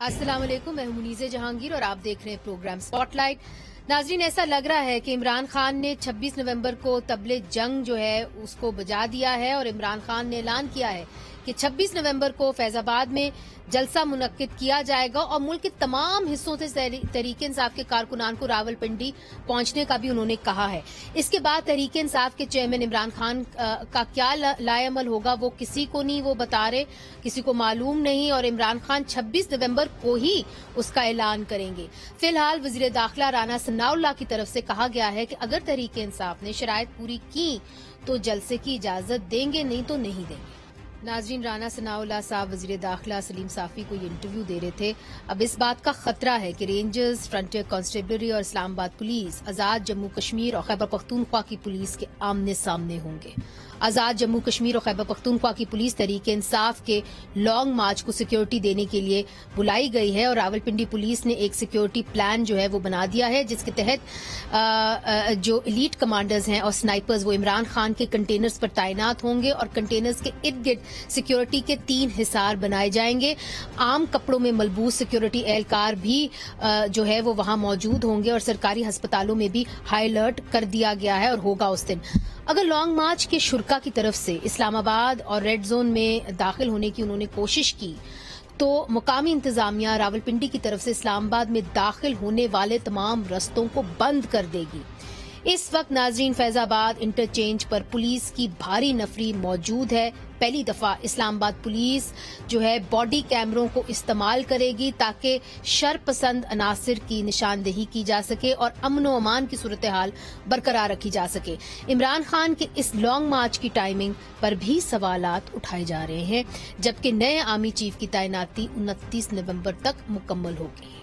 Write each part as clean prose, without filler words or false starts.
अस्सलाम वालेकुम, मैं हूं मुनीज़े जहांगीर और आप देख रहे हैं प्रोग्राम स्पॉटलाइट। नाजरीन, ऐसा लग रहा है कि इमरान खान ने 26 नवंबर को तबले जंग जो है उसको बजा दिया है और इमरान खान ने ऐलान किया है कि 26 नवंबर को फैजाबाद में जलसा मुनक्किद किया जाएगा और मुल्क के तमाम हिस्सों से तहरीक इंसाफ के कारकुनान को रावलपिंडी पहुंचने का भी उन्होंने कहा है। इसके बाद तहरीक इंसाफ के चेयरमैन इमरान खान का क्या लाएअमल होगा वो किसी को नहीं वो बता रहे, किसी को मालूम नहीं, और इमरान खान 26 नवंबर को ही उसका ऐलान करेंगे। फिलहाल वजीर दाखिला राना सनाउल्लाह की तरफ से कहा गया है कि अगर तहरीक इंसाफ ने शराइत पूरी की तो जलसे की इजाजत देंगे, नहीं तो नहीं देंगे। नाजरीन, राना सनाउल्लाह साहब वजीर दाखिला सलीम साफी को ये इंटरव्यू दे रहे थे। अब इस बात का खतरा है कि रेंजर्स, फ्रंटियर कांस्टेबलरी और इस्लामाबाद पुलिस आजाद जम्मू कश्मीर और खैबर पख्तूनख्वा की पुलिस के आमने सामने होंगे। आजाद जम्मू कश्मीर और खैबर पख्तूनख्वा की पुलिस तहरीक इंसाफ के लॉन्ग मार्च को सिक्योरिटी देने के लिए बुलाई गई है और रावलपिंडी पुलिस ने एक सिक्योरिटी प्लान जो है वो बना दिया है, जिसके तहत जो एलीट कमांडर्स हैं और स्नाइपर्स वो इमरान खान के कंटेनर्स पर तैनात होंगे और कंटेनर्स के इर्द गिर्द सिक्योरिटी के 3 हिसार बनाए जाएंगे। आम कपड़ों में मलबूस सिक्योरिटी एहलकार भी जो है वो वहां मौजूद होंगे और सरकारी अस्पतालों में भी हाई अलर्ट कर दिया गया है और होगा उस दिन। अगर लॉन्ग मार्च के शुरा की तरफ से इस्लामाबाद और रेड जोन में दाखिल होने की उन्होंने कोशिश की तो मुकामी इंतजामिया रावलपिंडी की तरफ से इस्लामाबाद में दाखिल होने वाले तमाम रस्तों को बंद कर देगी। इस वक्त नाजरीन फैजाबाद इंटरचेंज पर पुलिस की भारी नफरी मौजूद है। पहली दफा इस्लामाबाद पुलिस जो है बॉडी कैमरों को इस्तेमाल करेगी ताकि शरपसंद अनासिर की निशानदेही की जा सके और अमन व अमान की सूरत हाल बरकरार रखी जा सके। इमरान खान के इस लॉन्ग मार्च की टाइमिंग पर भी सवालात उठाए जा रहे हैं, जबकि नए आर्मी चीफ की तैनाती 29 नवंबर तक मुकम्मल होगी।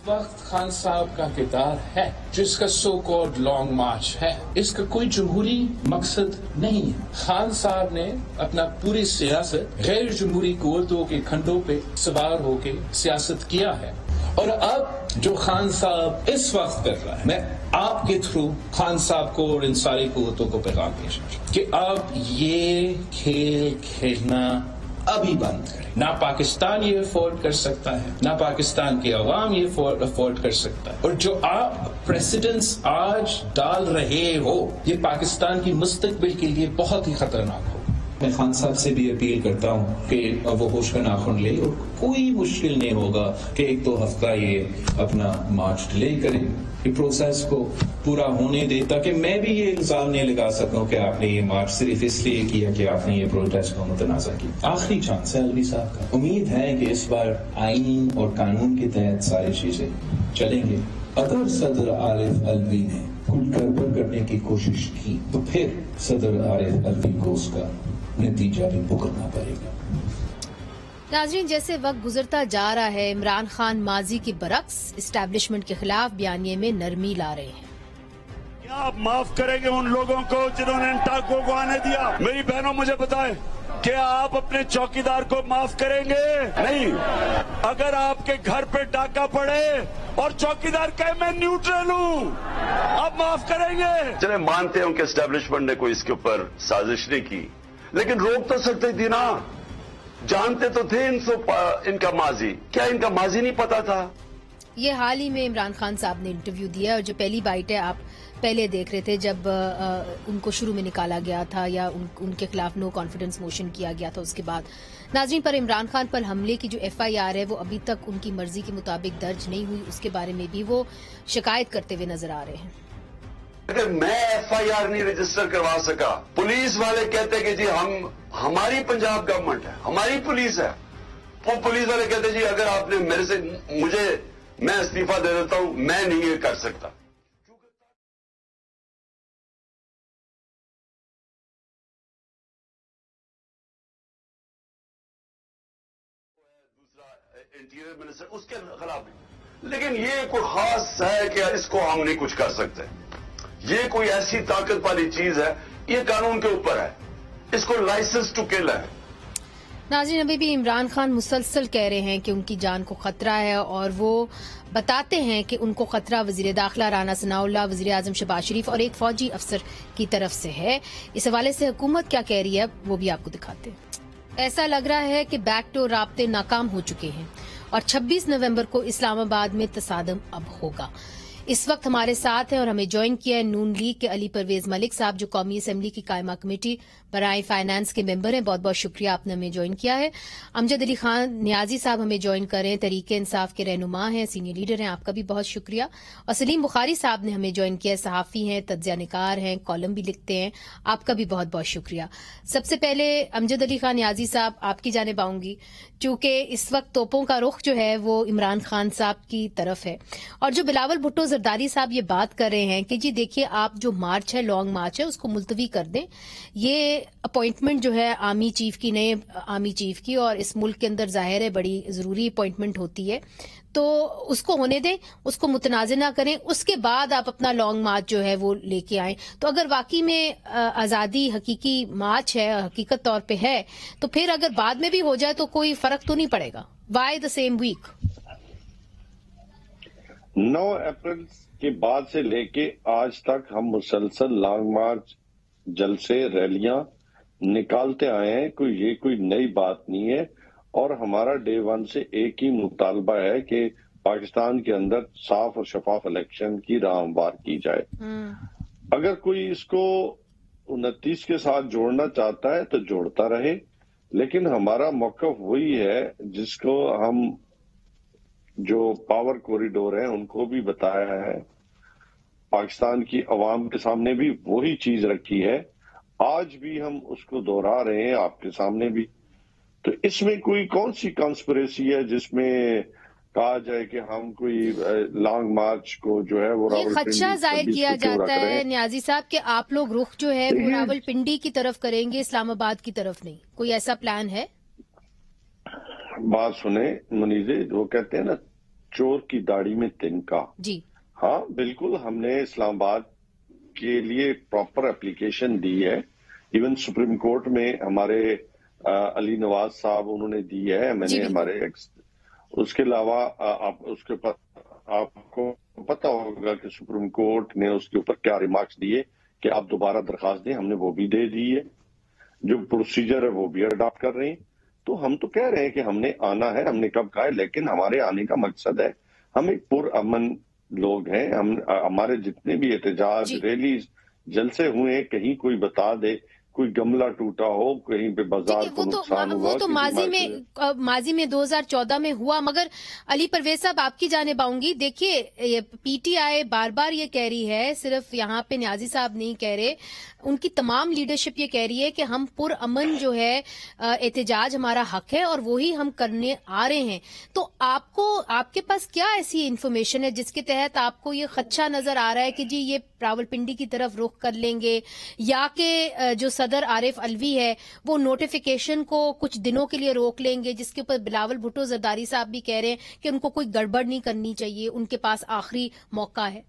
वक्त खान साहब का किरदार है जिसका सो कॉल्ड लॉन्ग मार्च है, इसका कोई जमहूरी मकसद नहीं है। खान साहब ने अपना पूरी सियासत गैर जमहूरी कुव्वतों के खंडों पे सवार होके सियासत किया है और अब जो खान साहब इस वक्त कर रहा है, मैं आपके थ्रू खान साहब को और इन सारी कुव्वतों को पैगाम पेश कि अब ये खेल खेलना अभी बंद करें। ना पाकिस्तान ये अफोर्ड कर सकता है, ना पाकिस्तान की अवाम ये अफोर्ड कर सकता है, और जो आप प्रेसिडेंट्स आज डाल रहे हो ये पाकिस्तान की मुस्तकबिल के लिए बहुत ही खतरनाक हो। मैं खान साहब से भी अपील करता हूँ कि वो होश का नाखून ले और कोई मुश्किल नहीं होगा कि 1-2 हफ्ता ये अपना मार्च डिले करें, ये प्रोसेस को पूरा होने दे, ताकि मैं भी ये इल्जाम नहीं लगा सकूं कि आपने ये मार्च सिर्फ इसलिए किया कि आपने ये प्रोटेस्ट को मुतनाज़ा की। आखिरी चांस है अलवी साहब का। उम्मीद है कि इस बार आईन और कानून के तहत सारी चीजें चलेंगे। अगर सदर आरिफ अलवी ने कुछ गड़बड़ करने की कोशिश की तो फिर सदर आरिफ अलवी को उसका नतीजा भी भुगतना पड़ेगा। नाजरीन, जैसे वक्त गुजरता जा रहा है इमरान खान माजी के बरक्स इस्टेब्लिशमेंट के खिलाफ बयानिए में नरमी ला रहे हैं। क्या आप माफ करेंगे उन लोगों को जिन्होंने इन टाकों को आने दिया? मेरी बहनों मुझे बताएं, क्या आप अपने चौकीदार को माफ करेंगे? नहीं। अगर आपके घर पे डाका पड़े और चौकीदार कहे मैं न्यूट्रल हूँ, आप माफ करेंगे? चले मानते हैं कि एस्टेब्लिशमेंट ने कोई इसके ऊपर साजिश नहीं की, लेकिन रोक तो सकते थी ना। जानते तो थे इनका माजी, क्या इनका माजी नहीं पता था? ये हाल ही में इमरान खान साहब ने इंटरव्यू दिया और जो पहली बाइट है आप पहले देख रहे थे जब उनको शुरू में निकाला गया था या उनके खिलाफ नो कॉन्फिडेंस मोशन किया गया था। उसके बाद नाज़रीन पर इमरान खान पर हमले की जो FIR है वो अभी तक उनकी मर्जी के मुताबिक दर्ज नहीं हुई, उसके बारे में भी वो शिकायत करते हुए नजर आ रहे हैं। अगर मैं FIR नहीं रजिस्टर करवा सका, पुलिस वाले कहते कि जी हमारी पंजाब गवर्नमेंट है, हमारी पुलिस है, वो पुलिस वाले कहते जी अगर आपने मेरे से मैं इस्तीफा दे देता हूं, मैं नहीं ये कर सकता। दूसरा इंटीरियर मिनिस्टर उसके खिलाफ भी, लेकिन ये कोई खास है कि इसको हम नहीं कुछ कर सकते। ये कोई ऐसी ताकत वाली चीज है, ये कानून के ऊपर है, इसको लाइसेंस टू किल है। नाज़रीन, अभी भी इमरान खान मुसलसल कह रहे हैं कि उनकी जान को खतरा है और वो बताते हैं कि उनको खतरा वजीर दाखिला राना सनाउल्लाह, वजीर आजम शहबाज शरीफ और एक फौजी अफसर की तरफ से है। इस हवाले से हुकूमत क्या कह रही है वो भी आपको दिखाते हैं। ऐसा लग रहा है कि बैकडोर राब्ते नाकाम हो चुके हैं और 26 नवंबर को इस्लामाबाद में तसादम अब होगा। इस वक्त हमारे साथ हैं और हमें ज्वाइन किया है नून लीग के अली परवेज मलिक साहब, जो कौमी असम्बली की कायमा कमेटी बराए फाइनेंस के मेंबर हैं। बहुत बहुत शुक्रिया, आपने हमें ज्वाइन किया है। अमजद अली खान नियाजी साहब हमें ज्वाइन कर रहे हैं, तहरीक इंसाफ के रहनुमा हैं, सीनियर लीडर हैं, आपका भी बहुत शुक्रिया। और सलीम बुखारी साहब ने हमें ज्वाइन किया है, सहाफ़ी हैं, तज्ज़िया निगार हैं, कॉलम भी लिखते हैं, आपका भी बहुत बहुत शुक्रिया। सबसे पहले अमजद अली खान नियाजी साहब, आपकी जानिब आऊंगी, चूंकि इस वक्त तोपों का रुख जो है वो इमरान खान साहब की तरफ है, और जो बिलावल भुट्टो जरदारी साहब ये बात कर रहे हैं कि जी देखिए, आप जो मार्च है, लॉन्ग मार्च है, उसको मुलतवी कर दें। ये अपॉइंटमेंट जो है आर्मी चीफ की, नए आर्मी चीफ की, और इस मुल्क के अंदर जाहिर है बड़ी जरूरी अपॉइंटमेंट होती है, तो उसको होने दें, उसको मुतनाज़ ना करें, उसके बाद आप अपना लॉन्ग मार्च जो है वो लेके आएं। तो अगर वाकई में आज़ादी हकीकी मार्च है, हकीकत तौर पे है, तो फिर अगर बाद में भी हो जाए तो कोई फर्क तो नहीं पड़ेगा। Why the same week? 9 अप्रैल के बाद से लेके आज तक हम मुसलसल लॉन्ग मार्च, जलसे, रैलियां निकालते आए हैं। कोई नई बात नहीं है, और हमारा डे वन से एक ही मुतालबा है कि पाकिस्तान के अंदर साफ और शफाफ इलेक्शन की राह हमवार की जाए। अगर कोई इसको 29 के साथ जोड़ना चाहता है तो जोड़ता रहे, लेकिन हमारा मौक़िफ़ वही है जिसको हम, जो पावर कॉरिडोर है, उनको भी बताया है, पाकिस्तान की अवाम के सामने भी वही चीज रखी है, आज भी हम उसको दोहरा रहे हैं आपके सामने भी। तो इसमें कोई कौन सी कॉन्स्पिरेसी है जिसमें कहा जाए कि हम कोई लॉन्ग मार्च को जो है वो रावलपिंडी खदशा जाहिर किया जाता है नियाजी साहब कि आप लोग रुख जो है वो रावलपिंडी की तरफ करेंगे, इस्लामाबाद की तरफ नहीं, कोई ऐसा प्लान है? बात सुने मुनीजे, वो कहते हैं ना, चोर की दाढ़ी में तिनका जी। हाँ बिल्कुल, हमने इस्लामाबाद के लिए प्रॉपर एप्लीकेशन दी है। इवन सुप्रीम कोर्ट में हमारे अली नवाज साहब उन्होंने दी है, मैंने हमारे उसके अलावा आपको पता होगा कि सुप्रीम कोर्ट ने उसके ऊपर क्या रिमार्क्स दिए कि आप दोबारा दरखास्त दें, हमने वो भी दे दी है। जो प्रोसीजर है वो भी अडॉप्ट कर रहे हैं। तो हम तो कह रहे हैं कि हमने आना है, हमने कब कहा है, लेकिन हमारे आने का मकसद है, हम एक पुरअमन लोग हैं। हमारे जितने भी एहतजाज, रैलीज, जलसे हुए, कहीं कोई बता दे कोई गमला टूटा हो, कहीं पे बाजार को नुकसान हुआ, वो तो माजी में 2014 में हुआ। मगर अली परवेज साहब, आपकी जानिब आऊंगी। देखिए, पीटीआई बार बार ये कह रही है, सिर्फ यहाँ पे नियाजी साहब नहीं कह रहे, उनकी तमाम लीडरशिप ये कह रही है कि हम पुरअमन जो है एहतजाज हमारा हक है और वही हम करने आ रहे हैं। तो आपके पास क्या ऐसी इंफॉर्मेशन है जिसके तहत आपको ये खदशा नजर आ रहा है कि जी ये रावलपिंडी की तरफ रुख कर लेंगे, या कि जो सदर आरिफ अलवी है वो नोटिफिकेशन को कुछ दिनों के लिए रोक लेंगे, जिसके ऊपर बिलावल भुट्टो जरदारी साहब भी कह रहे हैं कि उनको कोई गड़बड़ नहीं करनी चाहिए, उनके पास आखिरी मौका है?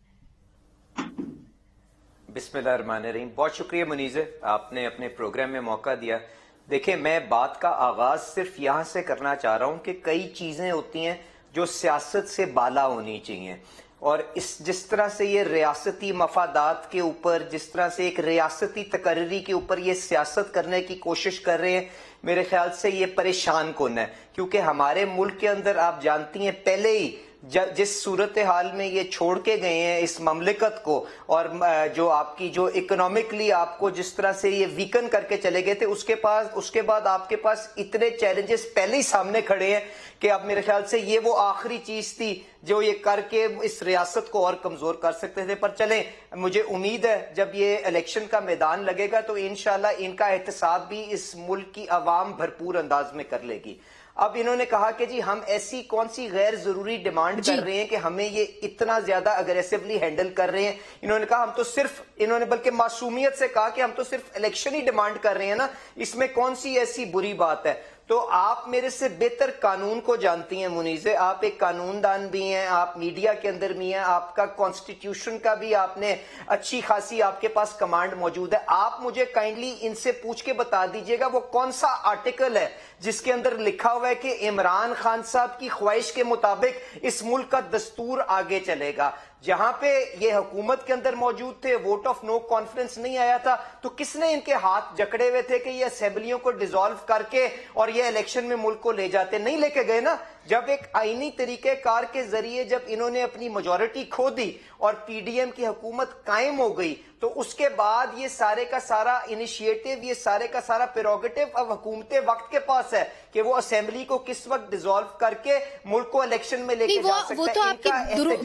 बिस्मिल्लाहिर्रहमानिर्रहीम। बहुत शुक्रिया मुनीज़े, आपने अपने प्रोग्राम में मौका दिया। देखिए, मैं बात का आगाज सिर्फ यहाँ से करना चाह रहा हूँ कि कई चीजें होती हैं जो सियासत से बाला होनी चाहिए, और जिस तरह से ये रियासती मफादात के ऊपर, जिस तरह से एक रियासती तकर्री के ऊपर ये सियासत करने की कोशिश कर रहे हैं, मेरे ख्याल से ये परेशान कौन है। क्योंकि हमारे मुल्क के अंदर आप जानती हैं, पहले ही जिस सूरत हाल में ये छोड़ के गए हैं इस ममलिकत को, और जो आपकी जो इकोनॉमिकली आपको जिस तरह से ये वीकन करके चले गए थे, उसके बाद आपके पास इतने चैलेंजेस पहले ही सामने खड़े हैं कि अब मेरे ख्याल से ये वो आखिरी चीज थी जो ये करके इस रियासत को और कमजोर कर सकते थे। पर चलें, मुझे उम्मीद है जब ये इलेक्शन का मैदान लगेगा तो इंशाल्लाह इनका एहतसाब भी इस मुल्क की आवाम भरपूर अंदाज में कर लेगी। अब इन्होंने कहा कि जी हम ऐसी कौन सी गैर जरूरी डिमांड कर रहे हैं कि हमें ये इतना ज्यादा अग्रेसिवली हैंडल कर रहे हैं। इन्होंने कहा हम तो सिर्फ, इन्होंने बल्कि मासूमियत से कहा कि हम तो सिर्फ इलेक्शन ही डिमांड कर रहे हैं ना, इसमें कौन सी ऐसी बुरी बात है। तो आप मेरे से बेहतर कानून को जानती हैं मुनीज़े, आप एक कानूनदान भी हैं, आप मीडिया के अंदर भी हैं, आपका कॉन्स्टिट्यूशन का भी आपने अच्छी खासी आपके पास कमांड मौजूद है। आप मुझे काइंडली इनसे पूछ के बता दीजिएगा वो कौन सा आर्टिकल है जिसके अंदर लिखा हुआ है कि इमरान खान साहब की ख्वाहिश के मुताबिक इस मुल्क का दस्तूर आगे चलेगा। जहां पे ये हुकूमत के अंदर मौजूद थे, वोट ऑफ नो कॉन्फिडेंस नहीं आया था, तो किसने इनके हाथ जकड़े हुए थे कि ये असेंबलियों को डिसॉल्व करके और یہ الیکشن میں ملک کو لے جاتے. نہیں لے کے گئے نا. جب ایک آئینی طریقہ کار کے ذریعے جب انہوں نے اپنی میجورٹی کھو دی اور پی ڈی ایم کی حکومت قائم ہو گئی تو اس کے بعد یہ سارے کا سارا انیشیٹو, یہ سارے کا سارا پیروگیٹو اب حکومت وقت کے پاس ہے کہ وہ اسمبلی کو کس وقت ڈیزالو کر کے ملک کو الیکشن میں لے کے جا سکتا ہے. وہ تو آپ کی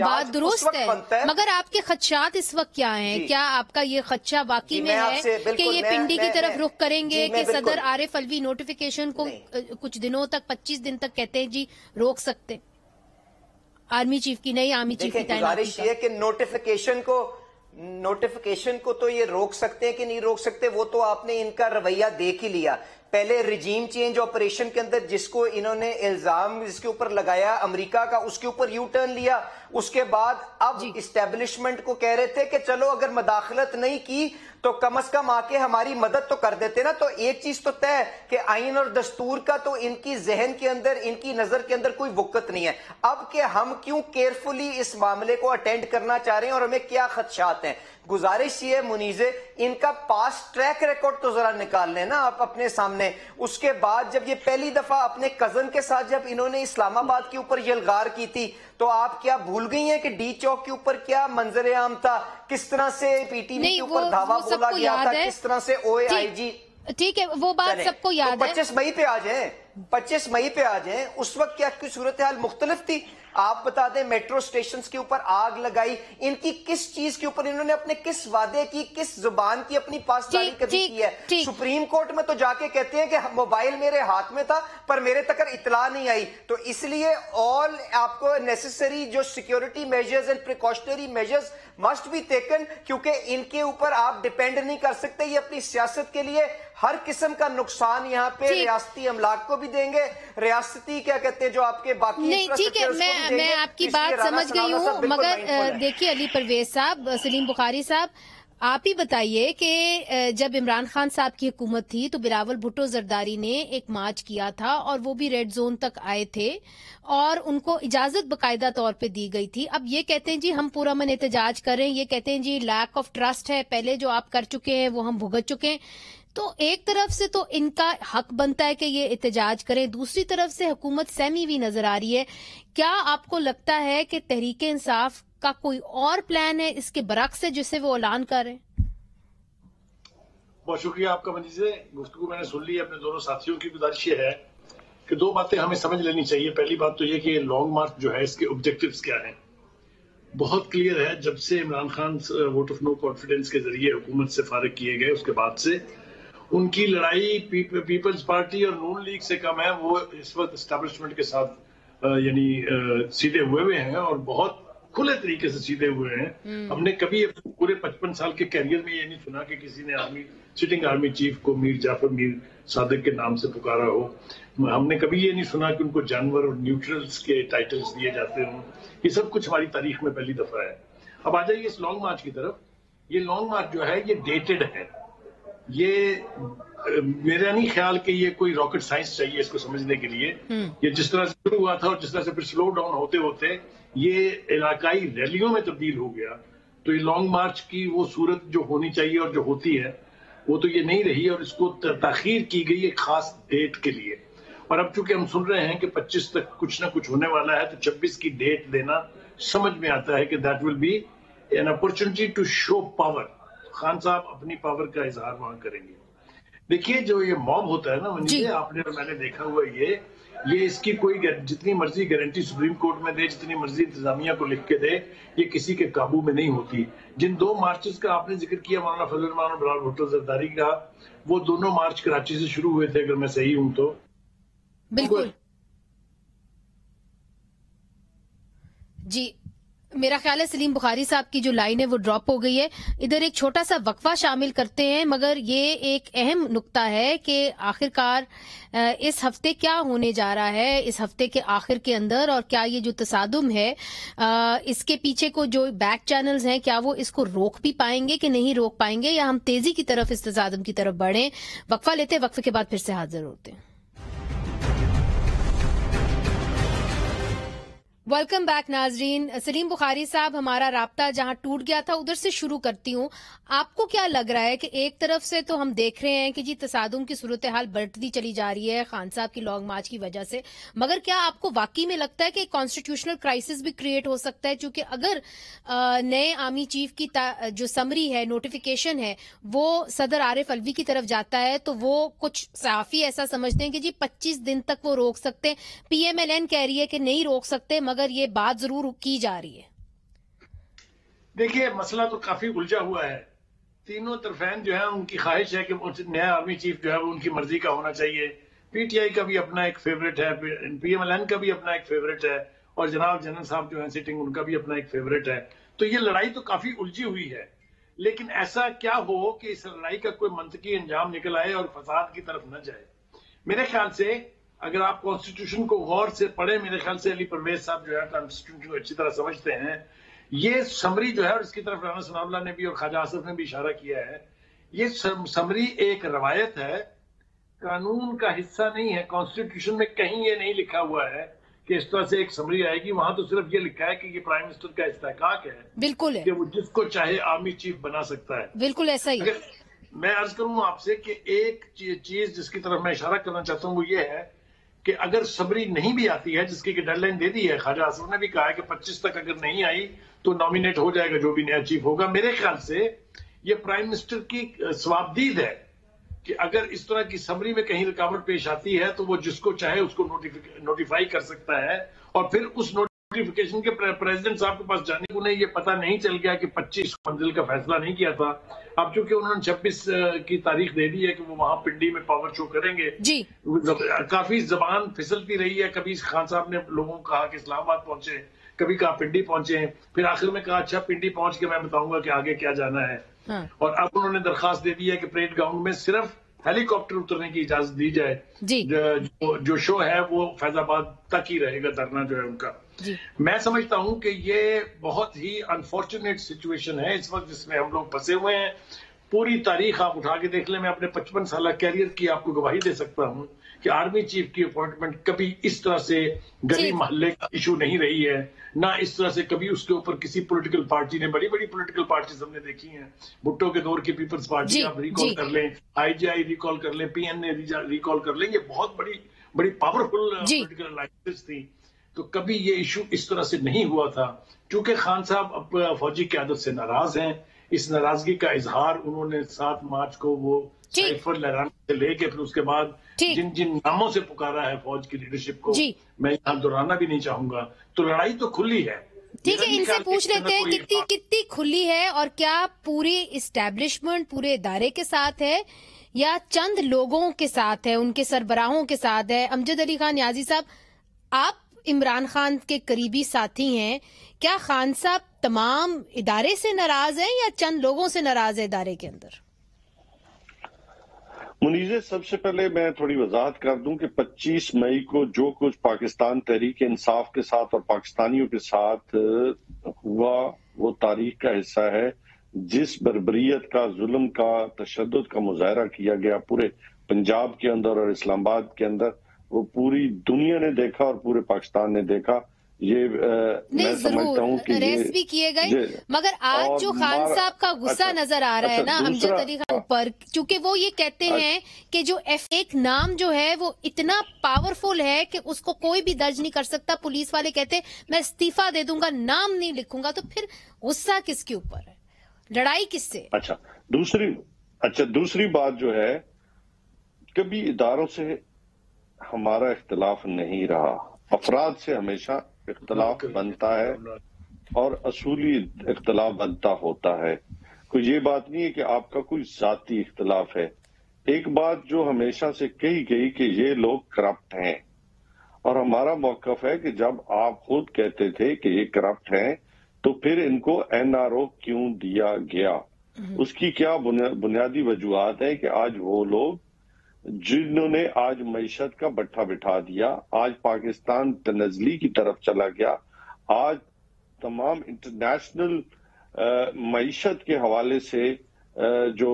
بات درست ہے, مگر آپ کے خدشات اس وقت کیا ہیں؟ کیا آپ کا یہ خدشہ واقعی میں ہے کہ یہ پنڈی کی طرف رخ کریں گے کہ صدر عارف الوی نوٹیفیکیشن کو کچھ دنوں تک 25 دن تک کہتے ہیں جی روک سکتے؟ آرمی چیف کی نہیں, آرمی چیف کی گزارش یہ کہ نوٹیفیکیشن کو تو یہ روک سکتے ہیں کہ نہیں روک سکتے, وہ تو آپ نے ان کا رویہ دیکھ ہی لیا. پہلے ریجیم چینج آپریشن کے اندر جس کو انہوں نے الزام اس کے اوپر لگایا امریکہ کا, اس کے اوپر یو ٹرن لیا. اس کے بعد اب اسٹیبلشمنٹ کو کہہ رہے تھے کہ چلو اگر مداخلت نہیں کی تو کم از کم آ کے ہماری مدد تو کر دیتے نا. تو ایک چیز تو طے ہے کہ آئین اور دستور کا تو ان کی ذہن کے اندر, ان کی نظر کے اندر کوئی وقت نہیں ہے. اب کہ ہم کیوں کیئرفلی اس معاملے کو اٹینڈ کرنا چاہ رہے ہیں اور ہمیں کیا خدشات ہیں. گزارش یہ ہے منیزے, ان کا پاسٹ ٹریک ریکارڈ تو ذرا نکال لیں نا آپ اپنے سامنے. اس کے بعد جب یہ پہلی دفعہ اپنے کزن کے ساتھ جب انہوں نے اسلام آباد کے اوپر یہ الغار کی تھی تو آپ کیا بھول گئی ہیں کہ ڈی چوک کے اوپر کیا منظر عام تھا, کس طرح سے پی ٹی وی کے اوپر دھاوا بولا گیا تھا, کس طرح سے او اے آئی جی. ٹھیک ہے, وہ بات سب کو یاد ہے. 25 مئی پہ آ جائیں, 25 مئی پہ آ جائیں. اس وقت کیا کی صورتحال مختلف تھی؟ آپ بتا دیں میٹرو سٹیشنز کے اوپر آگ لگائی, ان کی کس چیز کے اوپر انہوں نے اپنے کس وعدے کی, کس زبان کی اپنی پاسداری کبھی کی ہے؟ سپریم کورٹ میں تو جا کے کہتے ہیں کہ موبائل میرے ہاتھ میں تھا پر میرے تک اطلاع نہیں آئی. تو اس لیے آل آپ کو نیسیسری جو security measures and precautionary measures must be taken, کیونکہ ان کے اوپر آپ ڈیپینڈ نہیں کر سکتے. یہ اپنی سیاست کے لیے ہر قسم کا نقصان یہاں پہ ریاستی املاک کو بھی دیں گے, ریاستی کیا کہتے ہیں جو آپ کے باقی نہیں. ٹھیک ہے, میں آپ کی بات سمجھ گئی ہوں, مگر دیکھیے علی پرویز صاحب, سلیم بخاری صاحب, آپ ہی بتائیے کہ جب عمران خان صاحب کی حکومت تھی تو بلاول بھٹو زرداری نے ایک مارچ کیا تھا اور وہ بھی ریڈ زون تک آئے تھے اور ان کو اجازت باقاعدہ طور پہ دی گئی تھی. اب یہ کہتے ہیں جی ہم پورا من احتجاج کریں, یہ کہتے ہیں جی لیک آف ٹرسٹ ہے, پہلے جو آپ کر چکے ہیں وہ ہم بھگت چکے ہیں. تو ایک طرف سے تو ان کا حق بنتا ہے کہ یہ احتجاج کریں, دوسری طرف سے حکومت سہمی ہوئی نظر آ رہی ہے. کیا آپ کو لگتا ہے کہ تحریک انصاف کا کوئی اور پلان ہے اس کے برعکس ہے جسے وہ اعلان کر رہے ہیں؟ بہت شکریہ آپ کا منیزے. گفتگو میں نے سن لی. اپنے دونوں ساتھیوں کی گزارش یہ ہے کہ دو باتیں ہمیں سمجھ لینی چاہیے. پہلی بات تو یہ کہ یہ لانگ مارچ جو ہے اس کے آبجیکٹیوز کیا ہیں. بہت کلیئر ہے, جب سے Imran Khan vote of no confidence کے ذریعے حکومت سے فارغ کیے گئے اس کے بعد سے ان کی لڑائی پیپلز پارٹی اور نون لیگ سے کم ہے. وہ اس وقت اسٹیبلشمنٹ کے ساتھ یعنی سیدھے ہوئے ہیں اور بہت کھلے طریقے سے سیدھے ہوئے ہیں. ہم نے کبھی پورے 55 سال کے کیریئر میں یہ نہیں سنا کہ کسی نے سٹنگ آرمی چیف کو میر جعفر میر صادق کے نام سے پکارا ہو. ہم نے کبھی یہ نہیں سنا کہ ان کو جانور اور نیوٹرلز کے ٹائٹلز دیے جاتے ہوں. یہ سب کچھ ہماری تاریخ میں پہلی دفعہ ہے. اب آ جائیے اس لانگ مارچ کی طرف. یہ لانگ مارچ جو ہے یہ ڈیٹڈ ہے. یہ میرا نہیں خیال کہ یہ کوئی راکٹ سائنس چاہیے اس کو سمجھنے کے لیے. یہ جس طرح سے شروع ہوا تھا اور جس طرح سے پھر سلو ڈاؤن ہوتے ہوتے یہ علاقائی ریلیوں میں تبدیل ہو گیا. تو یہ لانگ مارچ کی وہ صورت جو ہونی چاہیے اور جو ہوتی ہے وہ تو یہ نہیں رہی, اور اس کو تاخیر کی گئی ایک خاص ڈیٹ کے لیے. اور اب چونکہ ہم سن رہے ہیں کہ 25 تک کچھ نہ کچھ ہونے والا ہے تو 26 کی ڈیٹ دینا سمجھ میں آتا ہے کہ that will be an opportunity to show power. Khan صاحب اپنی پاور کا اظہار وہاں کریں گے. دیکھیے جو یہ موب ہوتا ہے نا منیجے, آپ نے میں نے دیکھا ہوا یہ اس کی کوئی جتنی مرضی گارنٹی سپریم کورٹ میں دے, جتنی مرضی انتظامیہ کو لکھ کے دے, یہ کسی کے قابو میں نہیں ہوتی. جن دو مارچز کا آپ نے ذکر کیا مولانا فضل الرحمان اور بلاول بھٹو زرداری کا, وہ دونوں مارچ کراچی سے شروع ہوئے تھے اگر میں صحیح ہوں تو. بالکل جی, میرا خیال ہے سلیم بخاری صاحب کی جو لائن ہے وہ ڈراپ ہو گئی ہے. ادھر ایک چھوٹا سا وقفہ شامل کرتے ہیں, مگر یہ ایک اہم نقطہ ہے کہ آخرکار اس ہفتے کیا ہونے جا رہا ہے, اس ہفتے کے آخر کے اندر, اور کیا یہ جو تصادم ہے اس کے پیچھے کو جو بیک چینلز ہیں کیا وہ اس کو روک بھی پائیں گے کہ نہیں روک پائیں گے, یا ہم تیزی کی طرف اس تصادم کی طرف بڑھیں. وقفہ لیتے, وقفے کے بعد پھر سے حاضر ہوتے ہیں. वेलकम बैक नाजरीन। सलीम बुखारी साहब, हमारा राब्ता जहां टूट गया था उधर से शुरू करती हूं। आपको क्या लग रहा है कि एक तरफ से तो हम देख रहे हैं कि जी तसादुम की सूरत हाल बढ़ती चली जा रही है खान साहब की लॉन्ग मार्च की वजह से, मगर क्या आपको वाकई में लगता है कि कॉन्स्टिट्यूशनल क्राइसिस भी क्रिएट हो सकता है? क्योंकि अगर नए आर्मी चीफ की जो समरी है, नोटिफिकेशन है, वो सदर आरिफ अलवी की तरफ जाता है तो वो कुछ सहाफी ऐसा समझते हैं कि जी 25 दिन तक वो रोक सकते हैं। PMLN कह रही है कि नहीं रोक सकते, मगर ये बात जरूर की जा रही है। देखिए, मसला तो काफी उलझा हुआ है। तीनों तरफैन जो है उनकी ख्वाहिश है कि नया आर्मी चीफ जो है वो उनकी मर्जी का होना चाहिए। PTI का भी अपना एक फेवरेट है, PMLN का भी अपना एक फेवरेट है, और जनाब जनरल साहब जो है सिटिंग, उनका भी अपना एक फेवरेट है। तो ये लड़ाई तो काफी उलझी हुई है। लेकिन ऐसा क्या हो कि इस लड़ाई का कोई मंतकी अंजाम निकल आए और फसाद की तरफ न जाए। मेरे ख्याल से अगर आप कॉन्स्टिट्यूशन को गौर से पढ़े, मेरे ख्याल से अली परवेज साहब जो है कॉन्स्टिट्यूशन को अच्छी तरह समझते हैं। ये समरी जो है, और इसकी तरफ राना सनाउल्लाह ने भी और ख्वाजा आसिफ ने भी इशारा किया है, ये समरी एक रवायत है, कानून का हिस्सा नहीं है। कॉन्स्टिट्यूशन में कहीं ये नहीं लिखा हुआ है कि इस तरह से एक समरी आएगी। वहां तो सिर्फ ये लिखा है कि ये प्राइम मिनिस्टर का इस्तेहकाक है, बिल्कुल है, कि वो जिसको चाहे आर्मी चीफ बना सकता है। बिल्कुल ऐसा ही। मैं अर्ज करूं आपसे कि एक चीज जिसकी तरफ मैं इशारा करना चाहता हूं वो ये है कि अगर समरी नहीं भी आती है, जिसकी डेडलाइन दे दी है, ख्वाजा आसिफ ने भी कहा है कि 25 तक अगर नहीं आई तो नॉमिनेट हो जाएगा जो भी नया चीफ होगा। मेरे ख्याल से ये प्राइम मिनिस्टर की सवाबदीद है कि अगर इस तरह की समरी में कहीं रुकावट पेश आती है तो वो जिसको चाहे उसको नोटिफाई कर सकता है, और फिर उस नोटिफिकेशन के प्रेसिडेंट साहब के पास जाने को नहीं, ये पता नहीं चल गया कि 25 मंजिल का फैसला नहीं किया था। अब चूंकि उन्होंने 26 की तारीख दे दी है कि वो वहां पिंडी में पावर शो करेंगे जी। काफी जबान फिसलती रही है। कभी खान साहब ने लोगों को कहा कि इस्लामाबाद पहुंचे, कभी कहा पिंडी पहुंचे, फिर आखिर में कहा अच्छा पिंडी पहुंच के मैं बताऊंगा कि आगे क्या जाना है। और अब उन्होंने दरखास्त दे दी है कि परेड ग्राउंड में सिर्फ हेलीकॉप्टर उतरने की इजाजत दी जाए। जो शो है वो फैजाबाद तक ही रहेगा, धरना जो है उनका। मैं समझता हूं कि ये बहुत ही अनफॉर्चुनेट सिचुएशन है इस वक्त जिसमें हम लोग फंसे हुए हैं। पूरी तारीख आप उठा के देख लें, मैं अपने 55 साल कैरियर की आपको गवाही दे सकता हूं कि आर्मी चीफ की अपॉइंटमेंट कभी इस तरह से गली मोहल्ले का इशू नहीं रही है, ना इस तरह से कभी उसके ऊपर किसी पॉलिटिकल पार्टी ने, बड़ी बड़ी पॉलिटिकल पार्टीज हमने देखी हैं, भुट्टो के दौर की पीपल्स पार्टी आप रिकॉल कर लें, IGI रिकॉल कर लें, PNA रिकॉल कर लें, ये बहुत बड़ी पावरफुल पॉलिटिकल अलायंसेस थी। तो कभी ये इशू इस तरह से नहीं हुआ था। चूंकि खान साहब अब फौजी क़यादत से नाराज हैं, इस नाराजगी का इजहार उन्होंने 7 मार्च को वो साइफर लहराने से लेके फिर उसके बाद जिन जिन नामों से पुकारा है फौज की लीडरशिप को, मैं यहाँ दोहराना भी नहीं चाहूंगा। तो लड़ाई तो खुली है। ठीक है, इनसे पूछ लेते हैं कितनी खुली है, और क्या पूरी इस्टेब्लिशमेंट पूरे इदारे के साथ है या चंद लोगों के साथ है, उनके सरबराहों के साथ है? अमजद अली खान नियाजी साहब, आप इमरान खान के करीबी साथी हैं, क्या खान साहब तमाम इदारे से नाराज हैं या चंद लोगों से नाराज है इदारे के अंदर? मुनीज़े, सबसे पहले मैं थोड़ी वजाहत कर दूं कि 25 मई को जो कुछ पाकिस्तान तहरीक इंसाफ के साथ और पाकिस्तानियों के साथ हुआ वो तारीख का हिस्सा है। जिस बर्बरियत का, जुल्म का, तशद्दुद का मुजाहरा किया गया पूरे पंजाब के अंदर और इस्लामाबाद के अंदर, वो पूरी दुनिया ने देखा और पूरे पाकिस्तान ने देखा। ये मैं समझता हूँ कि अरेस्ट भी किए गए, मगर आज जो खान साहब का गुस्सा नजर आ रहा है ना अमजद अली खान पर, क्योंकि वो ये कहते हैं कि जो F1 नाम जो है वो इतना पावरफुल है कि उसको कोई भी दर्ज नहीं कर सकता। पुलिस वाले कहते हैं मैं इस्तीफा दे दूंगा, नाम नहीं लिखूंगा। तो फिर गुस्सा किसके ऊपर है, लड़ाई किससे? दूसरी बात जो है, कभी इदारों से हमारा इख्तिलाफ नहीं रहा, अफराद से हमेशा इख्तिलाफ बनता है और असूली इख्तिलाफ बनता होता है। कोई ये बात नहीं है कि आपका कोई जाती इख्तिलाफ है। एक बात जो हमेशा से कही गई कि ये लोग करप्ट हैं, और हमारा मौक़िफ़ है कि जब आप खुद कहते थे कि ये करप्ट हैं तो फिर इनको NRO क्यों दिया गया? उसकी क्या बुनियादी वजूहात है कि आज वो लोग जिन्होंने आज मईशत का बट्ठा बिठा दिया, आज पाकिस्तान तनज़ली की तरफ चला गया, आज तमाम इंटरनेशनल मईशत के हवाले से जो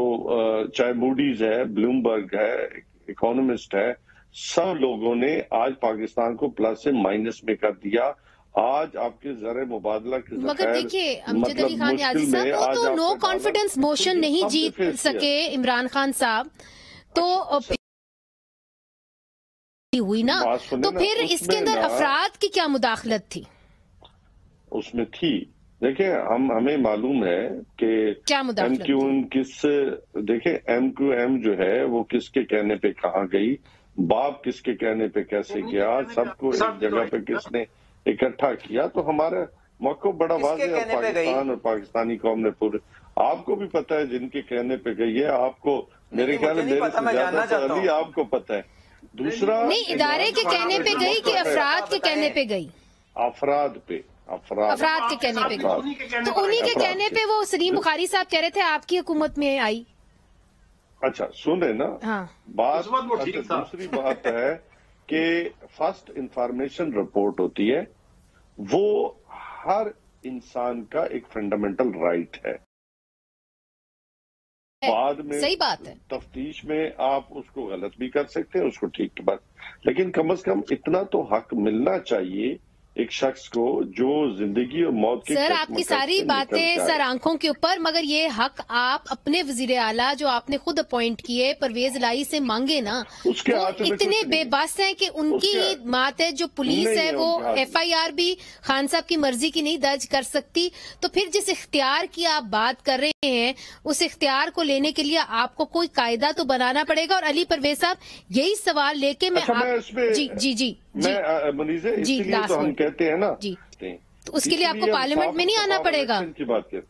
चाहे मूडीज है, ब्लूमबर्ग है, इकोनॉमिस्ट है, सब लोगों ने आज पाकिस्तान को प्लस से माइनस में कर दिया। آج آپ کے زر مبادلہ کے مگر دیکھیے امجد علی خان نیازی صاحب وہ تو نو کانفیڈنس موشن نہیں جیت سکے عمران خان صاحب تو ہوئی نا، تو پھر اس کے اندر افراد کی کیا مداخلت تھی؟ اس میں تھی، دیکھیں ہمیں معلوم ہے کہ ایم کیو ایم دیکھیں ایم کیو ایم جو ہے وہ کس کے کہنے پہ کہاں گئی، باپ کس کے کہنے پہ کیسے گیا، سب کو ایک جگہ پہ کس نے اکٹھا کیا، تو ہمارا موقع بڑا واضح ہے پاکستان اور پاکستانی قوم نے پورے، آپ کو بھی پتا ہے جن کے کہنے پہ گئی ہے، آپ کو میرے خیال ہے میرے سے زیادہ علی آپ کو پتا ہے۔ دوسرا نہیں، ادارے کے کہنے پہ گئی کہ افراد کے کہنے پہ گئی؟ افراد کے کہنے پہ گئی، تو انہی کے کہنے پہ وہ سلیم بخاری صاحب کہہ رہے تھے آپ کی حکومت میں آئی۔ اچھا سنیں نا، بات دوسری بات ہے کہ فرسٹ انفارمیشن رپورٹ ہوتی ہے، وہ ہر انسان کا ایک فنڈامنٹل رائٹ ہے، بعد میں صحیح بات ہے، تفتیش میں آپ اس کو غلط بھی کر سکتے ہیں، اس کو ٹھیک کی بات، لیکن کم از کم اتنا تو حق ملنا چاہیے ایک شخص کو جو زندگی اور موت کے سر آپ کی ساری باتیں سر آنکھوں کے اوپر، مگر یہ حق آپ اپنے وزیر اعلیٰ جو آپ نے خود اپوائنٹ کیے پرویز الہی سے مانگے نا، وہ اتنے بے بس ہیں کہ ان کی بات ہے جو پولیس ہے وہ ایف آئی آر بھی خان صاحب کی مرضی کی نہیں درج کر سکتی، تو پھر جس اختیار کی آپ بات کر رہے ہیں اس اختیار کو لینے کے لیے آپ کو کوئی قاعدہ تو بنانا پڑے گا۔ اور علی پرویز صاحب یہی سوال لے کے میں منیزہ اس کے لیے تو ہم کہتے ہیں نا، تو اس کے لیے آپ کو پارلیمنٹ میں نہیں آنا پڑے گا کی بات کریں۔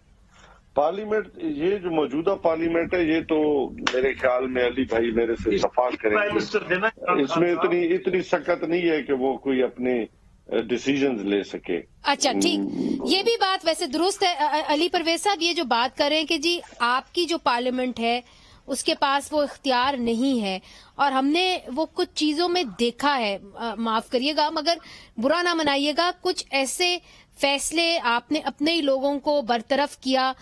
پارلیمنٹ، یہ جو موجودہ پارلیمنٹ ہے یہ تو میرے خیال میں علی بھائی میرے سے صفائی کریں گے، اس میں اتنی سخت نہیں ہے کہ وہ کوئی اپنے ڈیسیژنز لے سکے۔ اچھا ٹھیک، یہ بھی بات ویسے درست ہے علی پرویز صاحب، یہ جو بات کر رہے ہیں کہ جی آپ کی جو پارلیمنٹ ہے اس کے پاس وہ اختیار نہیں ہے، اور ہم نے وہ کچھ چیزوں میں دیکھا ہے، معاف کریے گا مگر برا نہ منائیے گا، کچھ ایسے فیصلے آپ نے اپنے ہی لوگوں کو برطرف کیا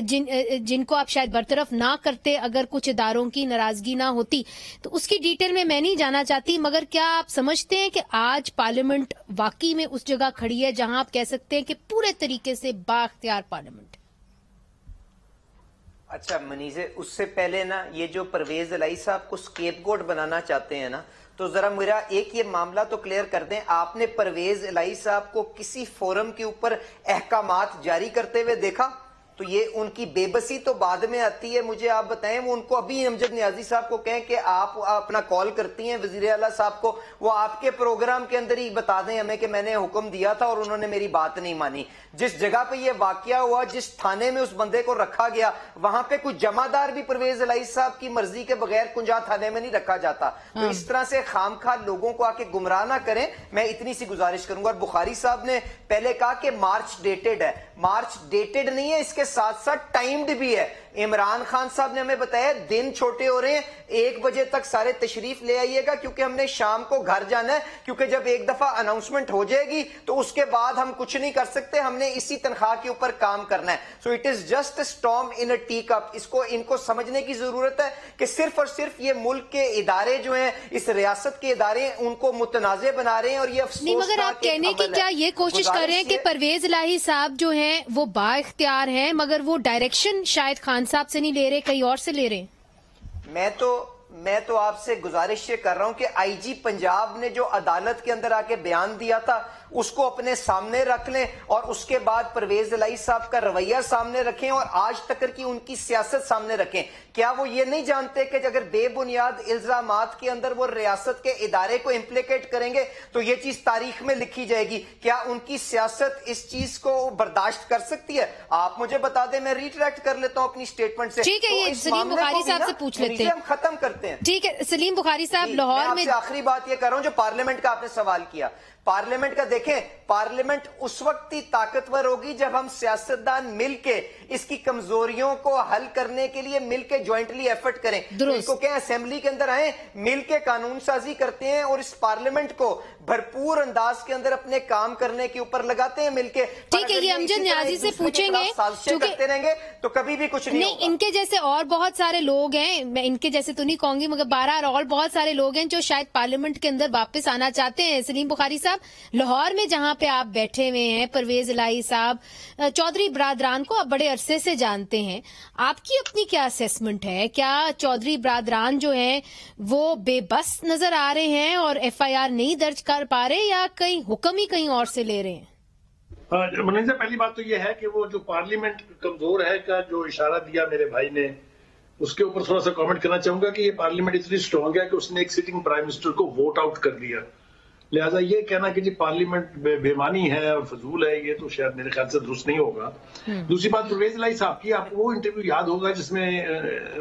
جن کو آپ شاید برطرف نہ کرتے اگر کچھ اداروں کی ناراضگی نہ ہوتی، تو اس کی ڈیٹیل میں نہیں جانا چاہتی، مگر کیا آپ سمجھتے ہیں کہ آج پارلیمنٹ واقعی میں اس جگہ کھڑی ہے جہاں آپ کہہ سکتے ہیں کہ پورے طریقے سے با اختیار پارلیمنٹ؟ اچھا منیزے، اس سے پہلے نا یہ جو پرویز الہی صاحب کو اسکیپ گوٹ بنانا چاہتے ہیں نا، تو ذرا میرا ایک یہ معاملہ تو کلیئر کر دیں، آپ نے پرویز الہی صاحب کو کسی فورم کے اوپر احکامات جاری کرتے ہوئے دیکھا؟ تو یہ ان کی بے بسی تو بعد میں آتی ہے، مجھے آپ بتائیں، وہ ان کو ابھی امجد نیازی صاحب کو کہیں کہ آپ اپنا کال کرتی ہیں وزیر اعلیٰ صاحب کو، وہ آپ کے پروگرام کے اندر ہی بتا دیں ہمیں کہ میں نے حکم دیا تھا اور انہوں نے میری بات نہیں مانی۔ جس جگہ پہ یہ واقعہ ہوا، جس تھانے میں اس بندے کو رکھا گیا، وہاں پہ کوئی جمع دار بھی پرویز الہی صاحب کی مرضی کے بغیر کنجا تھانے میں نہیں رکھا جاتا، تو اس طرح سے خام خواہ لوگوں کو آ کے گمراہ نہ کریں، میں اتنی سی گزارش کروں گا۔ اور بخاری صاحب نے پہلے کہا کہ مارچ ڈیٹڈ ہے، مارچ ڈیٹڈ نہیں ہے، اس کے ساتھ ساتھ ٹائمڈ بھی ہے۔ عمران خان صاحب نے ہمیں بتایا دن چھوٹے ہو رہے ہیں، 1 بجے تک سارے تشریف لے آئیے گا کیونکہ ہم نے شام کو گھر جانا ہے، کیونکہ جب ایک دفعہ اناؤنسمنٹ ہو جائے گی تو اس کے بعد ہم کچھ نہیں کر سکتے، ہم نے اسی تنخواہ کے اوپر کام کرنا ہے۔ So it is just storm in a tea cup. ان کو سمجھنے کی ضرورت ہے کہ صرف اور صرف یہ ملک کے ادارے جو ہیں، اس ریاست کے ادارے، ان کو متنازع بنا رہے ہیں، اور یہ افسوس نہیں، مگر آپ کہنے کی کیا یہ کوشش کر رہے ہیں کہ پرویز الہی صاحب جو ہیں وہ با اختیار ہیں مگر وہ ڈائریکشن شاید خان صاحب سے نہیں لے رہے، کہیں اور سے لے رہے ہیں؟ میں تو آپ سے گزارش یہ کر رہا ہوں کہ آئی جی پنجاب نے جو عدالت کے اندر آ کے بیان دیا تھا اس کو اپنے سامنے رکھ لیں، اور اس کے بعد پرویز الہی صاحب کا رویہ سامنے رکھیں اور آج تک کی ان کی سیاست سامنے رکھیں۔ کیا وہ یہ نہیں جانتے کہ اگر بے بنیاد الزامات کے اندر وہ ریاست کے ادارے کو امپلیکیٹ کریں گے تو یہ چیز تاریخ میں لکھی جائے گی؟ کیا ان کی سیاست اس چیز کو برداشت کر سکتی ہے؟ آپ مجھے بتا دیں، میں ریٹریکٹ کر لیتا ہوں اپنی سٹیٹمنٹ سے۔ ٹھیک ہے، یہ سلیم بخاری صاحب سے پوچھ لیتے ہیں، ہم ختم کرتے ہیں۔ ٹھیک ہے سلیم بخاری صاحب، لاہور میں آخری بات یہ کر رہا ہوں جو پارلیمنٹ کا آپ نے سوال کیا، پارلیمنٹ کا دیکھیں، پارلیمنٹ اس وقت ہی طاقتور ہوگی جب ہم سیاستدان مل کے اس کی کمزوریوں کو حل کرنے کے لیے مل کے جوائنٹلی ایفرٹ کریں۔ ان کو کہیں اسمبلی کے اندر آئیں، مل کے قانون سازی کرتے ہیں اور اس پارلیمنٹ کو بھرپور انداز کے اندر اپنے کام کرنے کے اوپر لگاتے ہیں مل کے۔ ٹھیک ہے، یہ امجد نیازی سے پوچھیں گے، کرتے رہیں گے تو کبھی بھی کچھ نہیں۔ ان کے جیسے اور بہت سارے لوگ ہیں، میں ان کے جیسے تو نہیں کہوں گی مگر 12 اور بہت سارے لوگ ہیں جو شاید پارلیمنٹ کے اندر واپس آنا چاہتے ہیں۔ سلیم بخاری صاحب साहब, लाहौर में जहां पे आप बैठे हुए हैं, परवेज इलाही साहब चौधरी बरादरान को आप बड़े अरसे से जानते हैं, आपकी अपनी क्या असेसमेंट है? क्या चौधरी बरादरान जो है वो बेबस नजर आ रहे हैं और FIR नहीं दर्ज कर पा रहे, या कहीं हुक्म ही कहीं और से ले रहे हैं? मुनीज़ा, पहली बात तो ये है कि वो जो पार्लियामेंट कमजोर है का जो इशारा दिया मेरे भाई ने, उसके ऊपर थोड़ा सा कमेंट करना चाहूंगा कि ये पार्लियामेंट इतनी स्ट्रांग है कि उसने एक सिटिंग प्राइम मिनिस्टर को वोट आउट कर दिया। लिहाजा ये कहना कि जी पार्लियामेंट बेमानी है और फजूल है, ये तो शायद मेरे ख्याल से दुरुस्त नहीं होगा। दूसरी बात परवेज इलाही साहब की, आपको वो इंटरव्यू याद होगा जिसमें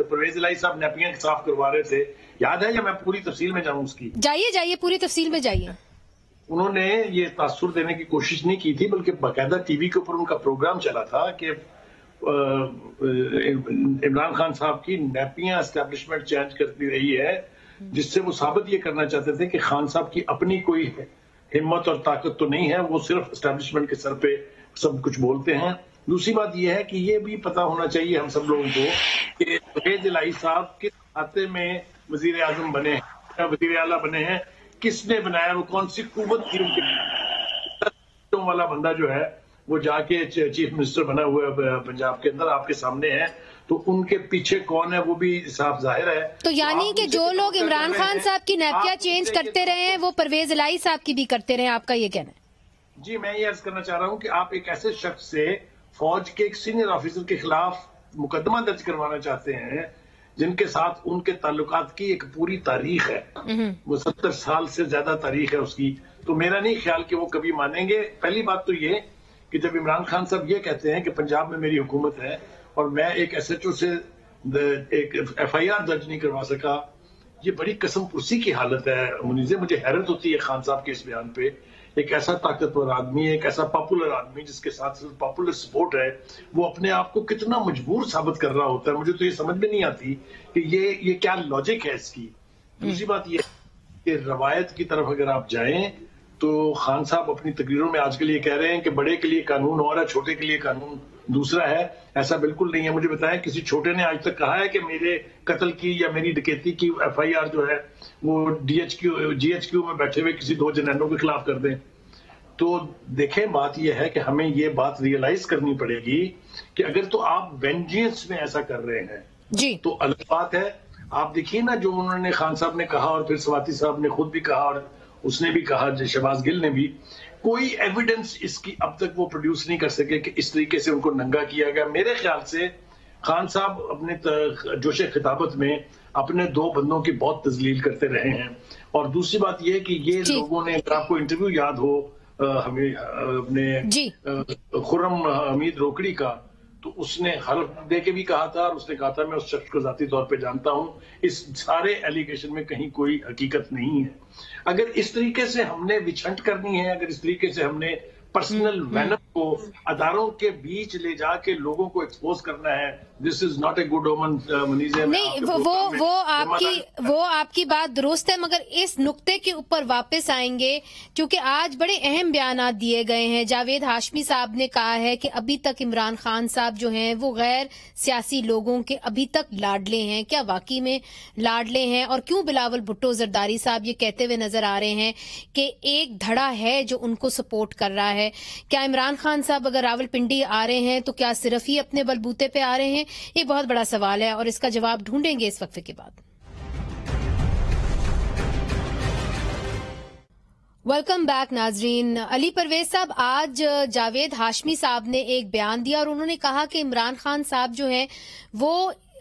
परवेज इलाही साहब नैपियां साफ करवा रहे थे, याद है, या मैं पूरी तफसील में जाऊं उसकी? जाइए पूरी तफसील में जाइए। उन्होंने ये तासुर देने की कोशिश नहीं की थी, बल्कि बाकायदा टीवी के ऊपर उनका प्रोग्राम चला था कि इमरान खान साहब की नैपियां एस्टेब्लिशमेंट चेंज करती रही है, जिससे वो साबित ये करना चाहते थे कि खान साहब की अपनी कोई हिम्मत और ताकत तो नहीं है, वो सिर्फ एस्टेब्लिशमेंट के सर पे सब कुछ बोलते हैं। दूसरी बात ये है कि ये भी पता होना चाहिए हम सब लोगों को कि परवेज इलाही साहब किस खाते में वजीर आजम बने हैं, वजीर आला बने हैं, किसने बनाया, वो कौन सी कुव्वत थी उनके वाला बंदा जो है वो जाके चीफ मिनिस्टर बना हुआ है पंजाब के अंदर, आपके सामने है, तो उनके पीछे कौन है वो भी साफ जाहिर है। तो यानी कि जो लोग इमरान खान साहब की नैपिया चेंज करते रहे हैं वो परवेज इलाही साहब की भी करते रहे, आपका ये कहना है? जी, मैं ये अर्ज करना चाह रहा हूँ कि आप एक ऐसे शख्स से फौज के एक सीनियर ऑफिसर के खिलाफ मुकदमा दर्ज करवाना चाहते हैं जिनके साथ उनके ताल्लुकात की एक पूरी तारीख है, वो 70 साल से ज्यादा तारीख है उसकी, तो मेरा नहीं ख्याल कि वो कभी मानेंगे। पहली बात तो ये कि जब इमरान खान साहब ये कहते हैं कि पंजाब में मेरी हुकूमत है और मैं एक SHO से एक FIR दर्ज नहीं करवा सका, ये बड़ी कसम पुरसी की हालत है। मुनीज़े, मुझे हैरत होती है खान साहब के इस बयान पे। एक ऐसा ताकतवर आदमी, एक ऐसा पॉपुलर आदमी जिसके साथ सिर्फ पॉपुलर सपोर्ट है, वो अपने आप को कितना मजबूर साबित कर रहा होता है। मुझे तो ये समझ में नहीं आती कि ये क्या लॉजिक है इसकी। दूसरी बात ये कि रवायत की तरफ अगर आप जाएं तो खान साहब अपनी तकरीरों में आजकल ये कह रहे हैं कि बड़े के लिए कानून और है, छोटे के लिए कानून दूसरा है। ऐसा बिल्कुल नहीं है। मुझे बताएं किसी छोटे ने आज तक कहा है कि मेरे कत्ल की या मेरी डकैती की FIR जो है वो GHQ में बैठे हुए किसी 2 जनरलों के खिलाफ कर दें? तो देखें, बात यह है कि हमें ये बात रियलाइज करनी पड़ेगी कि अगर तो आप वेंजियंस में ऐसा कर रहे हैं जी, तो अलग बात है। आप देखिए ना जो उन्होंने खान साहब ने कहा और फिर स्वाति साहब ने खुद भी कहा और उसने भी कहा, शहबाज गिल ने भी, कोई एविडेंस इसकी अब तक वो प्रोड्यूस नहीं कर सके कि इस तरीके से उनको नंगा किया गया। मेरे ख्याल से खान साहब अपने जोशे खिताबत में अपने 2 बंदों की बहुत तजलील करते रहे हैं। और दूसरी बात ये कि ये लोगों ने, अगर आपको इंटरव्यू याद हो हमें अपने खुर्रम हमीद रोकड़ी का, तो उसने हल्फ दे के भी कहा था और उसने कहा था मैं उस शख्स को जाती तौर पे जानता हूं। इस सारे एलिगेशन में कहीं कोई हकीकत नहीं है। अगर इस तरीके से हमने विछंट करनी है, अगर इस तरीके से हमने पर्सनल वेनम को अदारों के बीच ले जाके लोगों को एक्सपोज करना है, this is not a good ओमन। नहीं, वो आपकी बात दुरुस्त है, मगर इस नुक्ते के ऊपर वापस आएंगे क्योंकि आज बड़े अहम बयान दिए गए हैं। जावेद हाशमी साहब ने कहा है कि अभी तक इमरान खान साहब जो हैं वो गैर सियासी लोगों के अभी तक लाडले हैं। क्या वाकई में लाडले हैं? और क्यों बिलावल भुट्टो जरदारी साहब ये कहते हुए नजर आ रहे हैं कि एक धड़ा है जो उनको सपोर्ट कर रहा है? क्या इमरान खान साहब अगर रावलपिंडी आ रहे हैं तो क्या सिर्फ ही अपने बलबूते पे आ रहे हैं? ये बहुत बड़ा सवाल है और इसका जवाब ढूंढेंगे इस वक्फे के बाद। वेलकम बैक नाजरीन। अली परवेज साहब, आज जावेद हाशमी साहब ने एक बयान दिया और उन्होंने कहा कि इमरान खान साहब जो हैं वो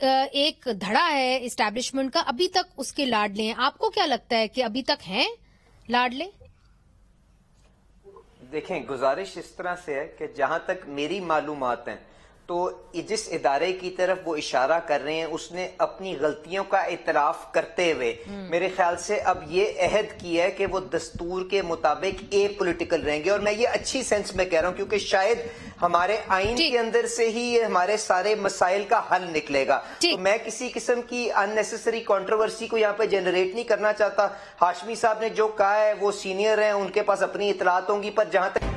एक धड़ा है इस्टेब्लिशमेंट का, अभी तक उसके लाडले हैं। आपको क्या लगता है कि अभी तक हैं लाडले? देखें, गुजारिश इस तरह से है कि जहां तक मेरी मालूमात हैं तो जिस इदारे की तरफ वो इशारा कर रहे हैं उसने अपनी गलतियों का इतराफ करते हुए मेरे ख्याल से अब ये अहद किया है कि वो दस्तूर के मुताबिक ए पॉलिटिकल रहेंगे। और मैं ये अच्छी सेंस में कह रहा हूं क्योंकि शायद हमारे आइन के अंदर से ही ये हमारे सारे मसाइल का हल निकलेगा। तो मैं किसी किस्म की अननेसेसरी कंट्रोवर्सी को यहाँ पे जनरेट नहीं करना चाहता। हाशमी साहब ने जो कहा है वो सीनियर है, उनके पास अपनी इतलात होंगी, पर जहां तक